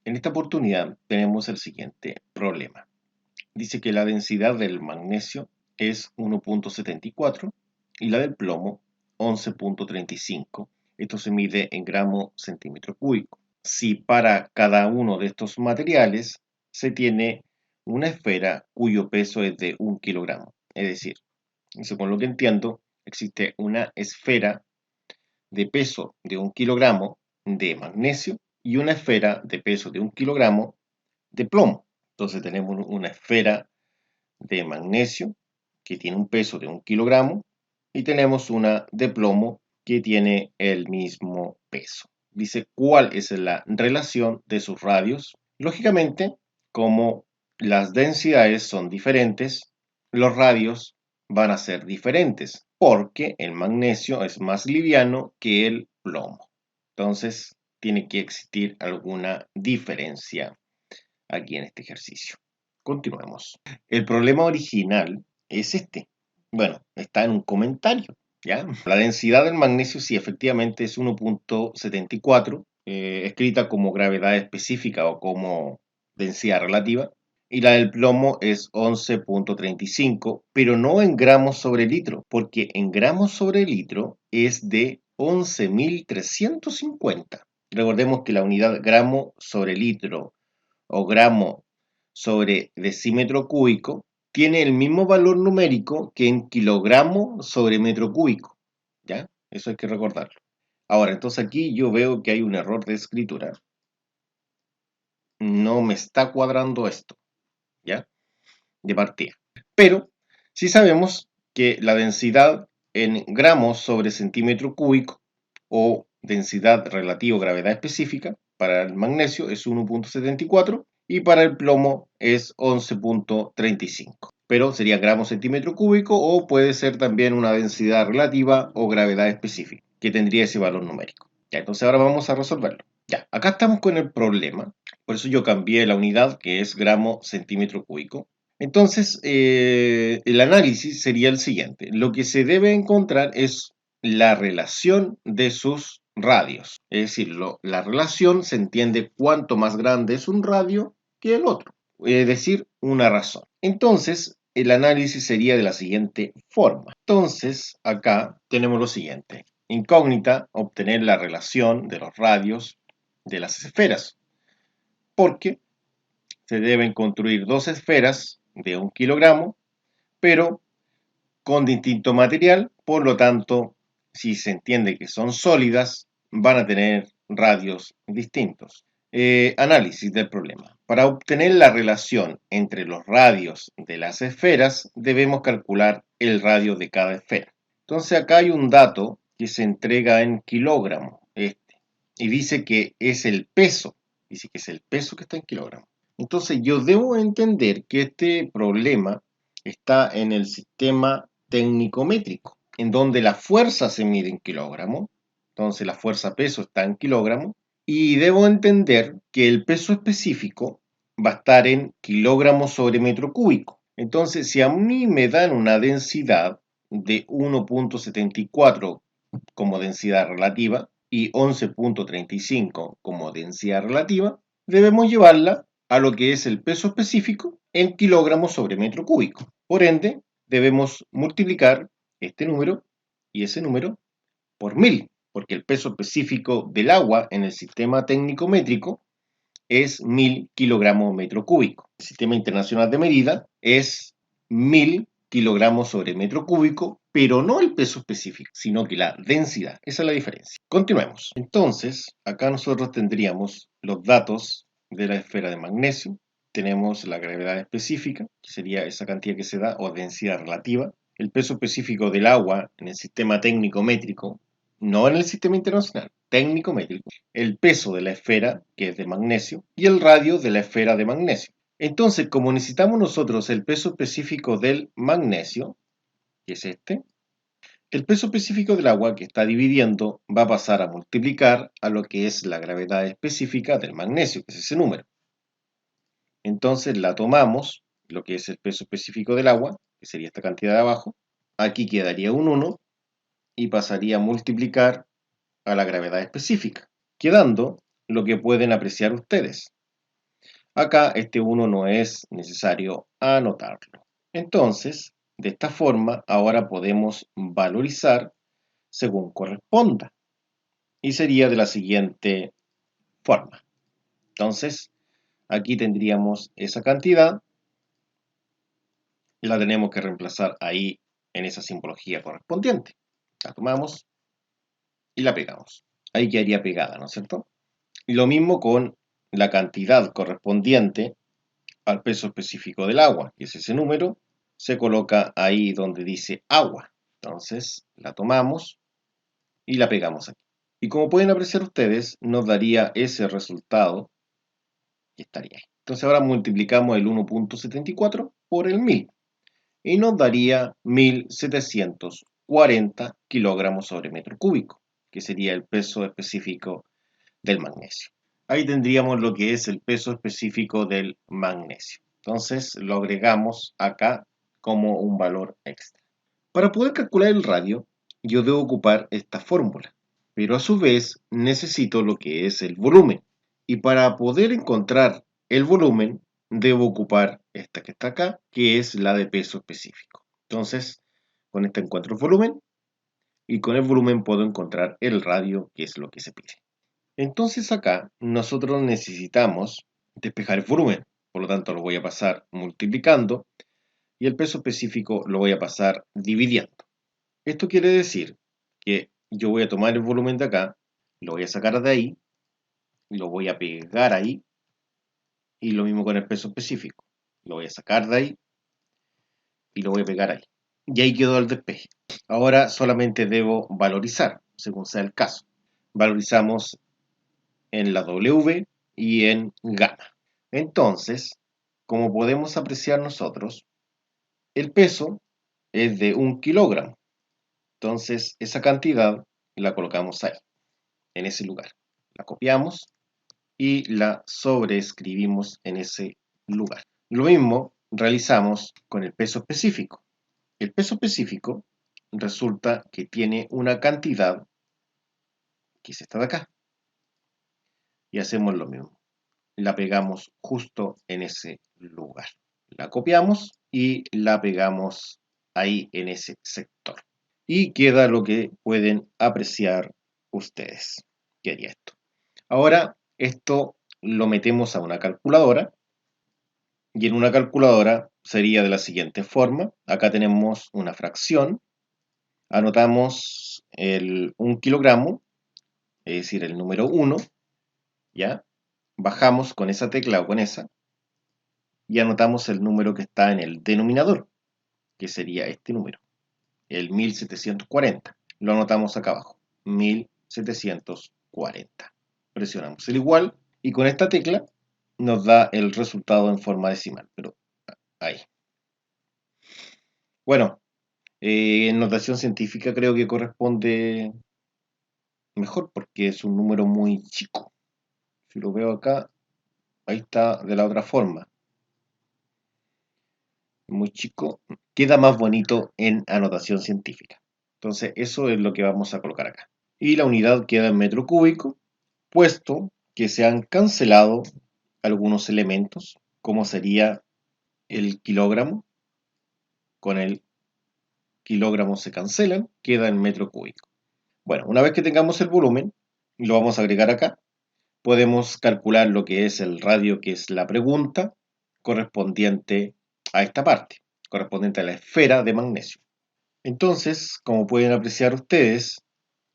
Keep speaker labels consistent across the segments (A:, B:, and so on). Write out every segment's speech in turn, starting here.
A: En esta oportunidad tenemos el siguiente problema. Dice que la densidad del magnesio es 1,74 y la del plomo 11,35. Esto se mide en gramos centímetro cúbico. Si para cada uno de estos materiales se tiene una esfera cuyo peso es de 1 kilogramo. Es decir, según lo que entiendo, existe una esfera de peso de 1 kilogramo de magnesio y una esfera de peso de 1 kilogramo de plomo. Entonces tenemos una esfera de magnesio que tiene un peso de 1 kilogramo y tenemos una de plomo que tiene el mismo peso. Dice cuál es la relación de sus radios. Lógicamente, como las densidades son diferentes, los radios van a ser diferentes porque el magnesio es más liviano que el plomo. Entonces, tiene que existir alguna diferencia aquí en este ejercicio. Continuemos. El problema original es este. Bueno, está en un comentario, ¿ya? La densidad del magnesio sí efectivamente es 1,74, escrita como gravedad específica o como densidad relativa, y la del plomo es 11,35, pero no en gramos sobre litro, porque en gramos sobre litro es de 11.350. Recordemos que la unidad gramo sobre litro o gramo sobre decímetro cúbico tiene el mismo valor numérico que en kilogramo sobre metro cúbico, ¿ya? Eso hay que recordarlo. Ahora, entonces aquí yo veo que hay un error de escritura. No me está cuadrando esto, ¿ya? De partida. Pero sí sabemos que la densidad en gramos sobre centímetro cúbico o densidad relativa o gravedad específica para el magnesio es 1,74 y para el plomo es 11,35. Pero sería gramo centímetro cúbico o puede ser también una densidad relativa o gravedad específica que tendría ese valor numérico. Ya, entonces ahora vamos a resolverlo. Ya, acá estamos con el problema. Por eso yo cambié la unidad que es gramo centímetro cúbico. Entonces, el análisis sería el siguiente. Lo que se debe encontrar es la relación de sus radios. Es decir, la relación se entiende cuánto más grande es un radio que el otro. Es decir, una razón. Entonces, el análisis sería de la siguiente forma. Entonces, acá tenemos lo siguiente. Incógnita, obtener la relación de los radios de las esferas. Porque se deben construir dos esferas de 1 kilogramo, pero con distinto material, por lo tanto, si se entiende que son sólidas, van a tener radios distintos. Análisis del problema. Para obtener la relación entre los radios de las esferas, debemos calcular el radio de cada esfera. Entonces acá hay un dato que se entrega en kilogramos, y dice que es el peso, dice que es el peso que está en kilogramos. Entonces yo debo entender que este problema está en el sistema técnico métrico, en donde la fuerza se mide en kilogramos, entonces la fuerza peso está en kilogramos, y debo entender que el peso específico va a estar en kilogramos sobre metro cúbico. Entonces, si a mí me dan una densidad de 1,74 como densidad relativa y 11,35 como densidad relativa, debemos llevarla a lo que es el peso específico en kilogramos sobre metro cúbico. Por ende, debemos multiplicar este número y ese número por 1000, porque el peso específico del agua en el sistema técnico métrico es 1000 kilogramos metro cúbico. El sistema internacional de medida es 1000 kilogramos sobre metro cúbico, pero no el peso específico, sino que la densidad. Esa es la diferencia. Continuemos. Entonces, acá nosotros tendríamos los datos de la esfera de magnesio. Tenemos la gravedad específica, que sería esa cantidad que se da, o densidad relativa. El peso específico del agua en el sistema técnico métrico, no en el sistema internacional, técnico métrico. El peso de la esfera, que es de magnesio, y el radio de la esfera de magnesio. Entonces, como necesitamos nosotros el peso específico del magnesio, que es este, el peso específico del agua que está dividiendo va a pasar a multiplicar a lo que es la gravedad específica del magnesio, que es ese número. Entonces la tomamos, lo que es el peso específico del agua, que sería esta cantidad de abajo, aquí quedaría un 1 y pasaría a multiplicar a la gravedad específica, quedando lo que pueden apreciar ustedes. Acá este 1 no es necesario anotarlo. Entonces, de esta forma, ahora podemos valorizar según corresponda. Y sería de la siguiente forma. Entonces, aquí tendríamos esa cantidad. La tenemos que reemplazar ahí en esa simbología correspondiente. La tomamos y la pegamos. Ahí quedaría pegada, ¿no es cierto? Y lo mismo con la cantidad correspondiente al peso específico del agua, que es ese número, se coloca ahí donde dice agua. Entonces la tomamos y la pegamos aquí. Y como pueden apreciar ustedes, nos daría ese resultado que estaría ahí. Entonces ahora multiplicamos el 1.74 por el 1000 y nos daría 1740 kilogramos sobre metro cúbico, que sería el peso específico del magnesio. Ahí tendríamos lo que es el peso específico del magnesio. Entonces lo agregamos acá como un valor extra. Para poder calcular el radio, yo debo ocupar esta fórmula, pero a su vez necesito lo que es el volumen. Y para poder encontrar el volumen, debo ocupar esta que está acá, que es la de peso específico. Entonces, con esta encuentro el volumen, y con el volumen puedo encontrar el radio, que es lo que se pide. Entonces acá nosotros necesitamos despejar el volumen, por lo tanto lo voy a pasar multiplicando y el peso específico lo voy a pasar dividiendo. Esto quiere decir que yo voy a tomar el volumen de acá, lo voy a sacar de ahí, lo voy a pegar ahí y lo mismo con el peso específico. Lo voy a sacar de ahí y lo voy a pegar ahí. Y ahí quedó el despeje. Ahora solamente debo valorizar, según sea el caso. Valorizamos en la W y en gamma. Entonces, como podemos apreciar nosotros, el peso es de 1 kilogramo. Entonces, esa cantidad la colocamos ahí, en ese lugar. La copiamos y la sobreescribimos en ese lugar. Lo mismo realizamos con el peso específico. El peso específico resulta que tiene una cantidad que es esta de acá. Y hacemos lo mismo. La pegamos justo en ese lugar. La copiamos y la pegamos ahí en ese sector. Y queda lo que pueden apreciar ustedes. ¿Qué haría esto? Ahora esto lo metemos a una calculadora y en una calculadora sería de la siguiente forma. Acá tenemos una fracción. Anotamos el 1 kilogramo, es decir, el número 1, ¿ya? Bajamos con esa tecla o con esa y anotamos el número que está en el denominador, que sería este número, el 1740. Lo anotamos acá abajo, 1740. Presionamos el igual y con esta tecla nos da el resultado en forma decimal, pero ahí. Bueno, en notación científica creo que corresponde mejor porque es un número muy chico. Si lo veo acá, ahí está de la otra forma. Muy chico, queda más bonito en anotación científica. Entonces, eso es lo que vamos a colocar acá. Y la unidad queda en metro cúbico, puesto que se han cancelado algunos elementos, como sería el kilogramo. Con el kilogramo se cancelan, queda en metro cúbico. Bueno, una vez que tengamos el volumen, lo vamos a agregar acá. Podemos calcular lo que es el radio, que es la pregunta, correspondiente a esta parte, correspondiente a la esfera de magnesio. Entonces, como pueden apreciar ustedes,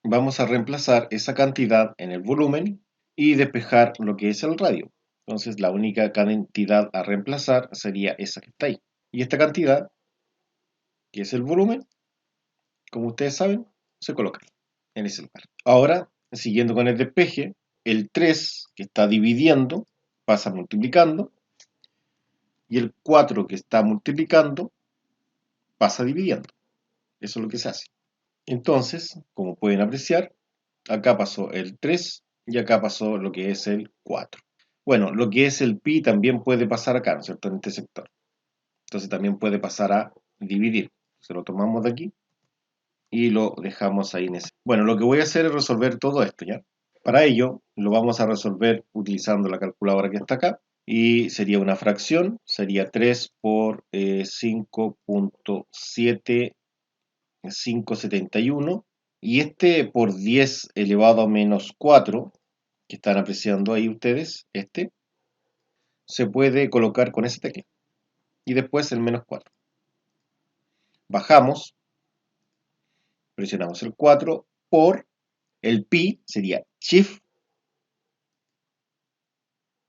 A: vamos a reemplazar esa cantidad en el volumen y despejar lo que es el radio. Entonces, la única cantidad a reemplazar sería esa que está ahí. Y esta cantidad, que es el volumen, como ustedes saben, se coloca en ese lugar. Ahora, siguiendo con el despeje, el 3 que está dividiendo pasa multiplicando y el 4 que está multiplicando pasa dividiendo. Eso es lo que se hace. Entonces, como pueden apreciar, acá pasó el 3 y acá pasó lo que es el 4. Bueno, lo que es el pi también puede pasar acá, ¿no es cierto? En este sector. Entonces también puede pasar a dividir. Se lo tomamos de aquí y lo dejamos ahí en ese. Bueno, lo que voy a hacer es resolver todo esto, ¿ya? Para ello, lo vamos a resolver utilizando la calculadora que está acá. Y sería una fracción, sería 3 por 5.7571. Y este por 10 elevado a menos 4, que están apreciando ahí ustedes, se puede colocar con esa tecla. Y después el menos 4. Bajamos, presionamos el 4 por el pi, sería shift,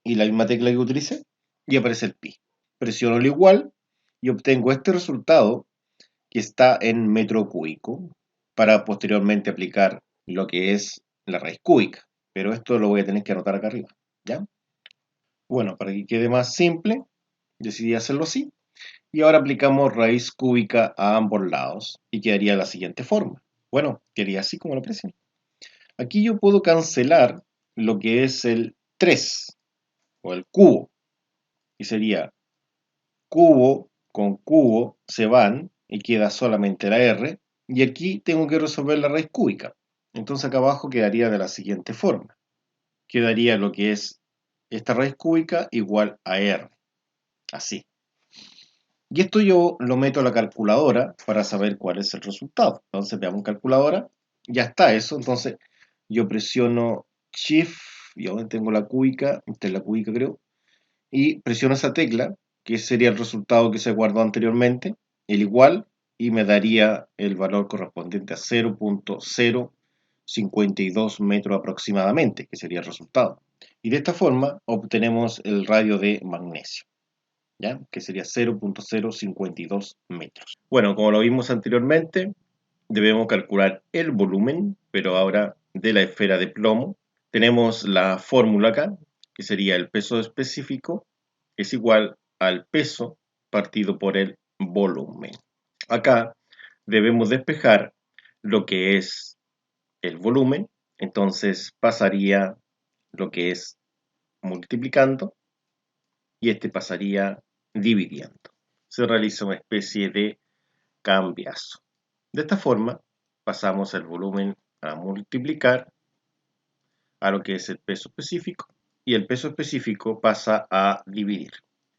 A: y la misma tecla que utilicé, y aparece el pi. Presiono el igual y obtengo este resultado que está en metro cúbico para posteriormente aplicar lo que es la raíz cúbica. Pero esto lo voy a tener que anotar acá arriba, ¿ya? Bueno, para que quede más simple, decidí hacerlo así. Y ahora aplicamos raíz cúbica a ambos lados y quedaría de la siguiente forma. Bueno, quedaría así como lo presiono. Aquí yo puedo cancelar lo que es el 3 o el cubo. Y sería cubo con cubo se van y queda solamente la R. Y aquí tengo que resolver la raíz cúbica. Entonces acá abajo quedaría de la siguiente forma. Quedaría lo que es esta raíz cúbica igual a R. Así. Y esto yo lo meto a la calculadora para saber cuál es el resultado. Entonces veamos calculadora. Ya está eso. Entonces yo presiono Shift. Y ahora tengo la cúbica. Esta es la cúbica creo. Y presiono esa tecla, que sería el resultado que se guardó anteriormente, el igual, y me daría el valor correspondiente a 0.052 metros aproximadamente, que sería el resultado. Y de esta forma obtenemos el radio de magnesio, ¿ya? Que sería 0.052 metros. Bueno, como lo vimos anteriormente, debemos calcular el volumen, pero ahora de la esfera de plomo. Tenemos la fórmula acá, que sería el peso específico, es igual al peso partido por el volumen. Acá debemos despejar lo que es el volumen, entonces pasaría lo que es multiplicando y este pasaría dividiendo. Se realiza una especie de cambiazo. De esta forma pasamos el volumen a multiplicar a lo que es el peso específico y el peso específico pasa a dividir.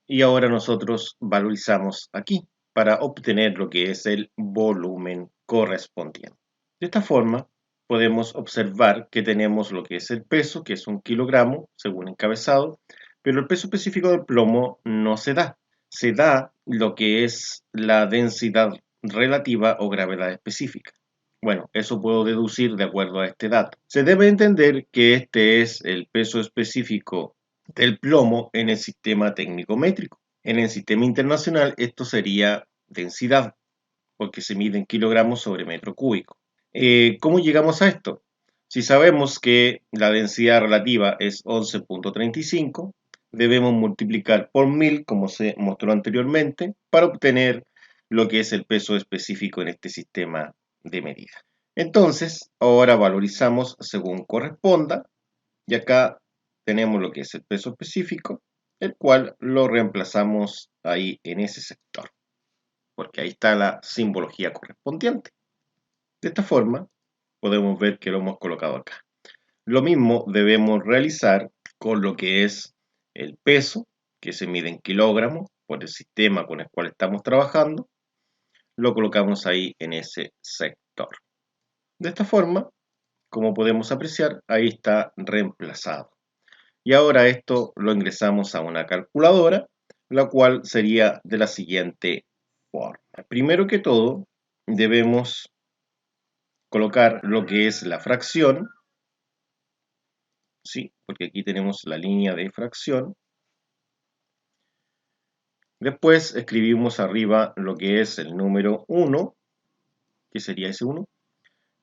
A: Y ahora nosotros valorizamos aquí para obtener lo que es el volumen correspondiente. De esta forma podemos observar que tenemos lo que es el peso, que es 1 kilogramo según encabezado, pero el peso específico del plomo no se da. Se da lo que es la densidad relativa o gravedad específica. Bueno, eso puedo deducir de acuerdo a este dato. Se debe entender que este es el peso específico del plomo en el sistema técnico métrico. En el sistema internacional esto sería densidad, porque se mide en kilogramos sobre metro cúbico. ¿Cómo llegamos a esto? Si sabemos que la densidad relativa es 11.35, debemos multiplicar por 1000, como se mostró anteriormente, para obtener lo que es el peso específico en este sistema de medida. Entonces, ahora valorizamos según corresponda, y acá tenemos lo que es el peso específico, el cual lo reemplazamos ahí en ese sector, porque ahí está la simbología correspondiente. De esta forma, podemos ver que lo hemos colocado acá. Lo mismo debemos realizar con lo que es el peso, que se mide en kilogramos por el sistema con el cual estamos trabajando. Lo colocamos ahí en ese sector. De esta forma, como podemos apreciar, ahí está reemplazado. Y ahora esto lo ingresamos a una calculadora, la cual sería de la siguiente forma. Primero que todo, debemos colocar lo que es la fracción, ¿sí? Porque aquí tenemos la línea de fracción. Después escribimos arriba lo que es el número 1, que sería ese 1,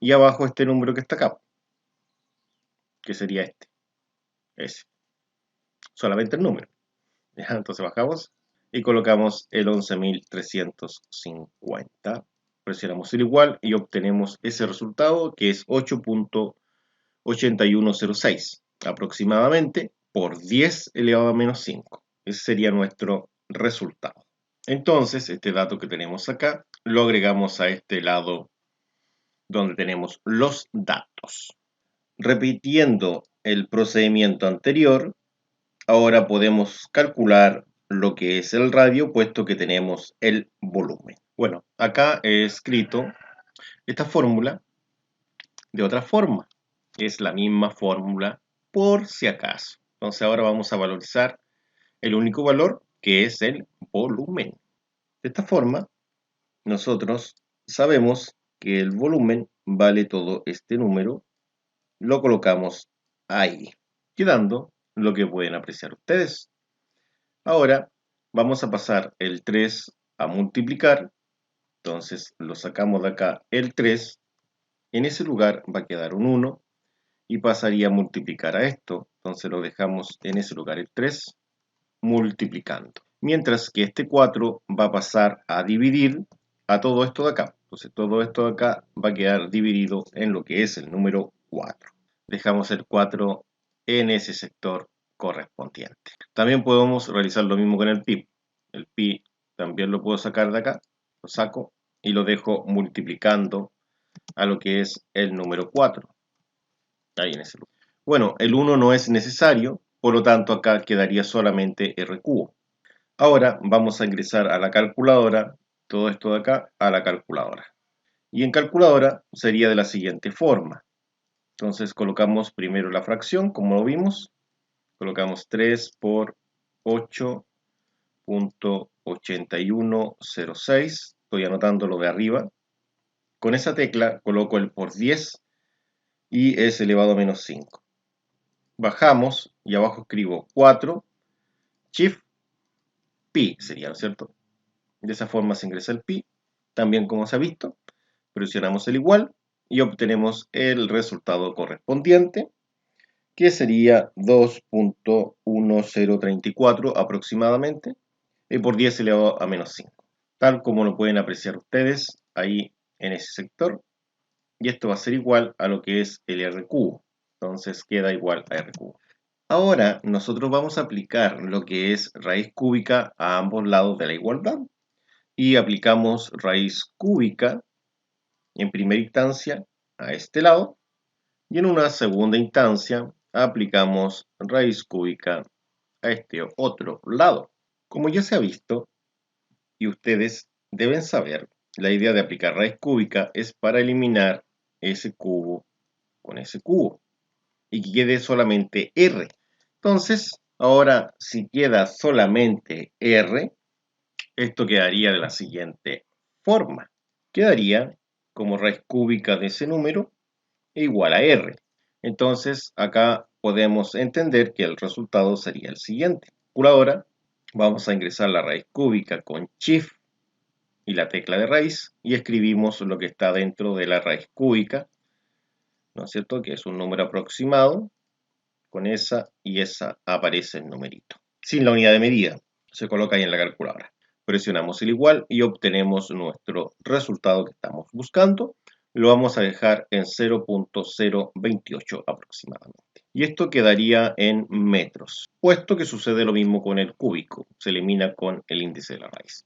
A: y abajo este número que está acá, que sería ese. Solamente el número. ¿Ya? Entonces bajamos y colocamos el 11.350. Presionamos el igual y obtenemos ese resultado que es 8.8106 aproximadamente por 10 elevado a menos 5. Ese sería nuestro resultado. Entonces, este dato que tenemos acá lo agregamos a este lado donde tenemos los datos. repitiendo el procedimiento anterior, ahora podemos calcular lo que es el radio, puesto que tenemos el volumen. Bueno, acá he escrito esta fórmula de otra forma. Es la misma fórmula por si acaso. Entonces ahora vamos a valorizar el único valor, que es el volumen. De esta forma, nosotros sabemos que el volumen vale todo este número. Lo colocamos ahí, quedando lo que pueden apreciar ustedes. Ahora vamos a pasar el 3 a multiplicar. Entonces lo sacamos de acá el 3. En ese lugar va a quedar un 1 y pasaría a multiplicar a esto. Entonces lo dejamos en ese lugar el 3 multiplicando. Mientras que este 4 va a pasar a dividir a todo esto de acá. Entonces todo esto de acá va a quedar dividido en lo que es el número 4. Dejamos el 4 en ese sector correspondiente. También podemos realizar lo mismo con el pi. El pi también lo puedo sacar de acá. Lo saco y lo dejo multiplicando a lo que es el número 4. Ahí en ese lugar. Bueno, el 1 no es necesario, por lo tanto acá quedaría solamente r cubo. Ahora vamos a ingresar a la calculadora, todo esto de acá, a la calculadora. Y en calculadora sería de la siguiente forma. Entonces colocamos primero la fracción, como lo vimos. Colocamos 3 por 8.8106. Estoy anotando lo de arriba. Con esa tecla coloco el por 10 y es elevado a menos 5. Bajamos y abajo escribo 4, Shift, Pi sería, ¿no es cierto? De esa forma se ingresa el pi, también como se ha visto. Presionamos el igual y obtenemos el resultado correspondiente, que sería 2.1034 aproximadamente, y por 10 elevado a menos 5. Tal como lo pueden apreciar ustedes ahí en ese sector. Y esto va a ser igual a lo que es el r cubo. Entonces queda igual a r cubo. Ahora nosotros vamos a aplicar lo que es raíz cúbica a ambos lados de la igualdad. Y aplicamos raíz cúbica en primera instancia a este lado y en una segunda instancia aplicamos raíz cúbica a este otro lado. Como ya se ha visto y ustedes deben saber, la idea de aplicar raíz cúbica es para eliminar ese cubo con ese cubo y que quede solamente r. Entonces, ahora si queda solamente r, esto quedaría de la siguiente forma. Quedaría como raíz cúbica de ese número igual a r. Entonces acá podemos entender que el resultado sería el siguiente. Ahora vamos a ingresar la raíz cúbica con Shift y la tecla de raíz y escribimos lo que está dentro de la raíz cúbica, ¿no es cierto? Que es un número aproximado. Con esa y esa aparece el numerito. Sin la unidad de medida, se coloca ahí en la calculadora. Presionamos el igual y obtenemos nuestro resultado que estamos buscando. Lo vamos a dejar en 0.028 aproximadamente. Y esto quedaría en metros, puesto que sucede lo mismo con el cúbico, se elimina con el índice de la raíz.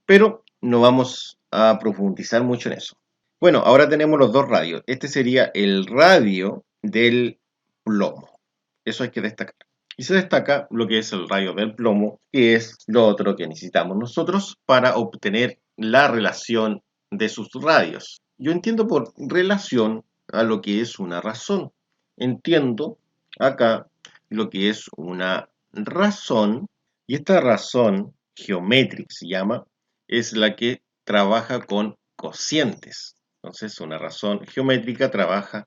A: Pero no vamos a profundizar mucho en eso. Bueno, ahora tenemos los dos radios. Este sería el radio del plomo. Eso hay que destacar. Y se destaca lo que es el radio del plomo, que es lo otro que necesitamos nosotros para obtener la relación de sus radios. Yo entiendo por relación a lo que es una razón. Entiendo acá lo que es una razón, y esta razón geométrica se llama, es la que trabaja con cocientes. Entonces, una razón geométrica trabaja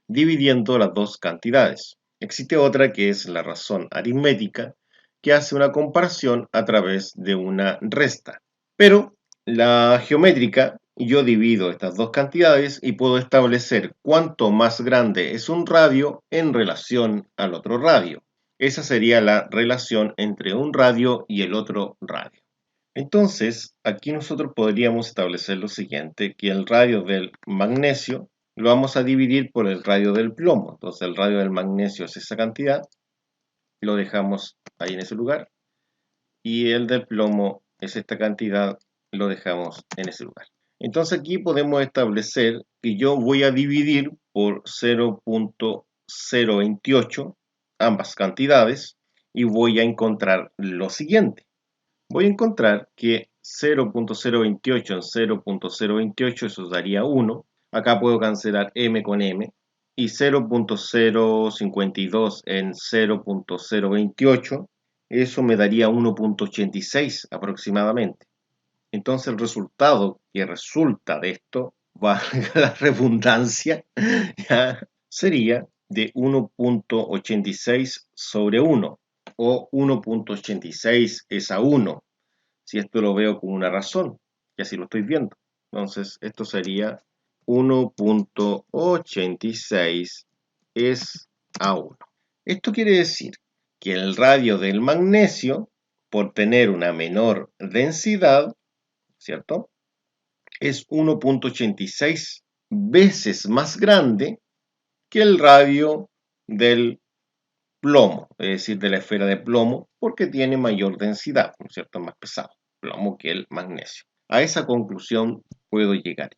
A: dividiendo las dos cantidades. Existe otra que es la razón aritmética, que hace una comparación a través de una resta. Pero la geométrica, yo divido estas dos cantidades y puedo establecer cuánto más grande es un radio en relación al otro radio. Esa sería la relación entre un radio y el otro radio. Entonces, aquí nosotros podríamos establecer lo siguiente, que el radio del magnesio lo vamos a dividir por el radio del plomo. Entonces el radio del magnesio es esa cantidad, lo dejamos ahí en ese lugar, y el del plomo es esta cantidad, lo dejamos en ese lugar. Entonces aquí podemos establecer que yo voy a dividir por 0,28, ambas cantidades, y voy a encontrar lo siguiente. Voy a encontrar que 0,028 en 0,028, eso daría 1. Acá puedo cancelar m con m. Y 0,052 en 0,028, eso me daría 1,86 aproximadamente. Entonces el resultado que resulta de esto, valga la redundancia, ¿ya? Sería de 1,86 sobre 1, o 1,86 es a 1, si esto lo veo con una razón, y así lo estoy viendo. Entonces esto sería 1,86 es a 1. Esto quiere decir que el radio del magnesio, por tener una menor densidad, ¿cierto?, es 1,86 veces más grande que el radio del plomo, es decir, de la esfera de plomo, porque tiene mayor densidad, ¿no es cierto?, más pesado, plomo que el magnesio. A esa conclusión puedo llegar.